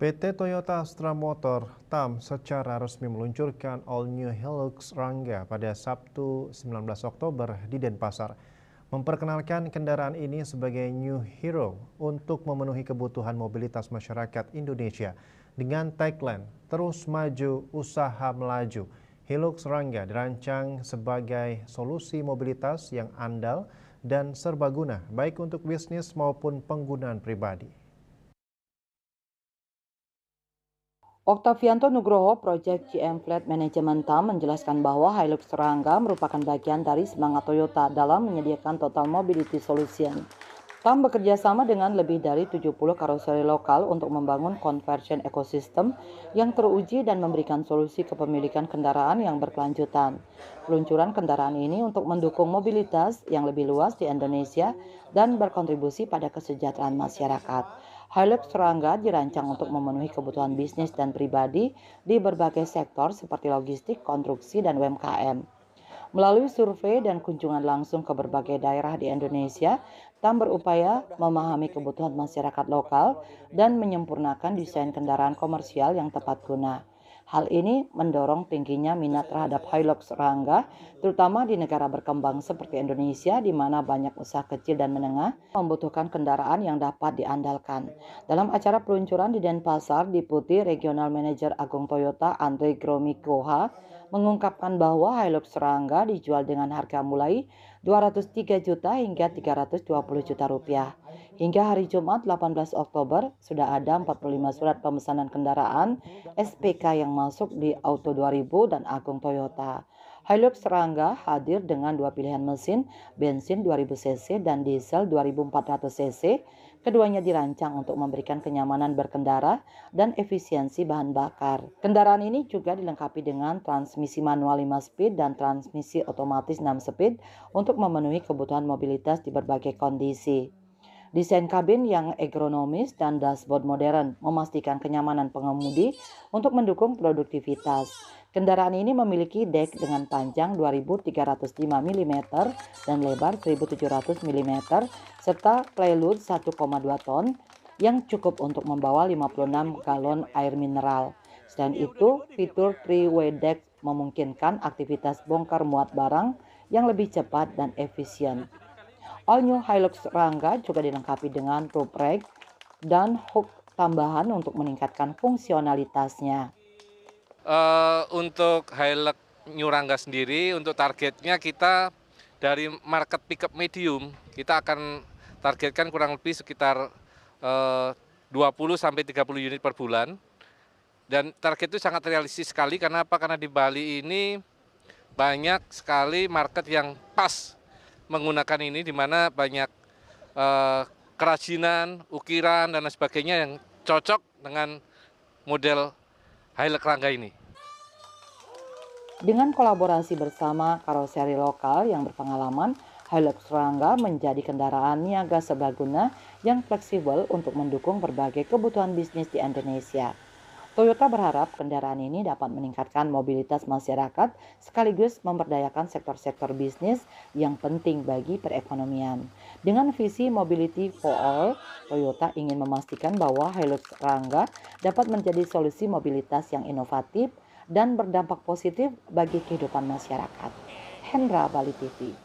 PT Toyota Astra Motor (TAM) secara resmi meluncurkan All New Hilux Rangga pada Sabtu 19 Oktober di Denpasar. Memperkenalkan kendaraan ini sebagai new hero untuk memenuhi kebutuhan mobilitas masyarakat Indonesia. Dengan tagline "Terus Maju, Usaha Melaju", Hilux Rangga dirancang sebagai solusi mobilitas yang andal dan serbaguna baik untuk bisnis maupun penggunaan pribadi. Oktavianto Nugroho, Project GM Fleet Management TAM, menjelaskan bahwa Hilux Rangga merupakan bagian dari semangat Toyota dalam menyediakan total mobility solution. TAM bekerja sama dengan lebih dari 70 karoseri lokal untuk membangun conversion ekosistem yang teruji dan memberikan solusi kepemilikan kendaraan yang berkelanjutan. Peluncuran kendaraan ini untuk mendukung mobilitas yang lebih luas di Indonesia dan berkontribusi pada kesejahteraan masyarakat. Hilux Rangga dirancang untuk memenuhi kebutuhan bisnis dan pribadi di berbagai sektor seperti logistik, konstruksi, dan UMKM. Melalui survei dan kunjungan langsung ke berbagai daerah di Indonesia, TAM berupaya memahami kebutuhan masyarakat lokal dan menyempurnakan desain kendaraan komersial yang tepat guna. Hal ini mendorong tingginya minat terhadap Hilux Rangga, terutama di negara berkembang seperti Indonesia, di mana banyak usaha kecil dan menengah membutuhkan kendaraan yang dapat diandalkan. Dalam acara peluncuran di Denpasar, Deputi Regional Manager Agung Toyota Andre Gromikoha mengungkapkan bahwa Hilux Rangga dijual dengan harga mulai 203 juta hingga 320 juta rupiah. Hingga hari Jumat 18 Oktober sudah ada 45 surat pemesanan kendaraan SPK yang masuk di Auto 2000 dan Agung Toyota. Hilux Rangga hadir dengan dua pilihan mesin, bensin 2000 cc dan diesel 2400 cc. Keduanya dirancang untuk memberikan kenyamanan berkendara dan efisiensi bahan bakar. Kendaraan ini juga dilengkapi dengan transmisi manual 5 speed dan transmisi otomatis 6 speed untuk memenuhi kebutuhan mobilitas di berbagai kondisi. Desain kabin yang ergonomis dan dashboard modern memastikan kenyamanan pengemudi untuk mendukung produktivitas. Kendaraan ini memiliki dek dengan panjang 2305 mm dan lebar 1700 mm serta payload 1,2 ton yang cukup untuk membawa 56 galon air mineral. Selain itu, fitur three-way deck memungkinkan aktivitas bongkar muat barang yang lebih cepat dan efisien. All New Hilux Rangga juga dilengkapi dengan roof rack dan hook tambahan untuk meningkatkan fungsionalitasnya. Untuk Hilux New Rangga sendiri, untuk targetnya kita dari market pickup medium, kita akan targetkan kurang lebih sekitar 20-30 unit per bulan. Dan target itu sangat realistis sekali, karena apa? Karena di Bali ini banyak sekali market yang pas menggunakan ini, di mana banyak kerajinan, ukiran, dan lain sebagainya yang cocok dengan model Hilux Rangga ini. Dengan kolaborasi bersama karoseri lokal yang berpengalaman, Hilux Rangga menjadi kendaraan niaga serbaguna yang fleksibel untuk mendukung berbagai kebutuhan bisnis di Indonesia. Toyota berharap kendaraan ini dapat meningkatkan mobilitas masyarakat sekaligus memberdayakan sektor-sektor bisnis yang penting bagi perekonomian. Dengan visi Mobility for All, Toyota ingin memastikan bahwa Hilux Rangga dapat menjadi solusi mobilitas yang inovatif dan berdampak positif bagi kehidupan masyarakat. Hendra, Bali TV.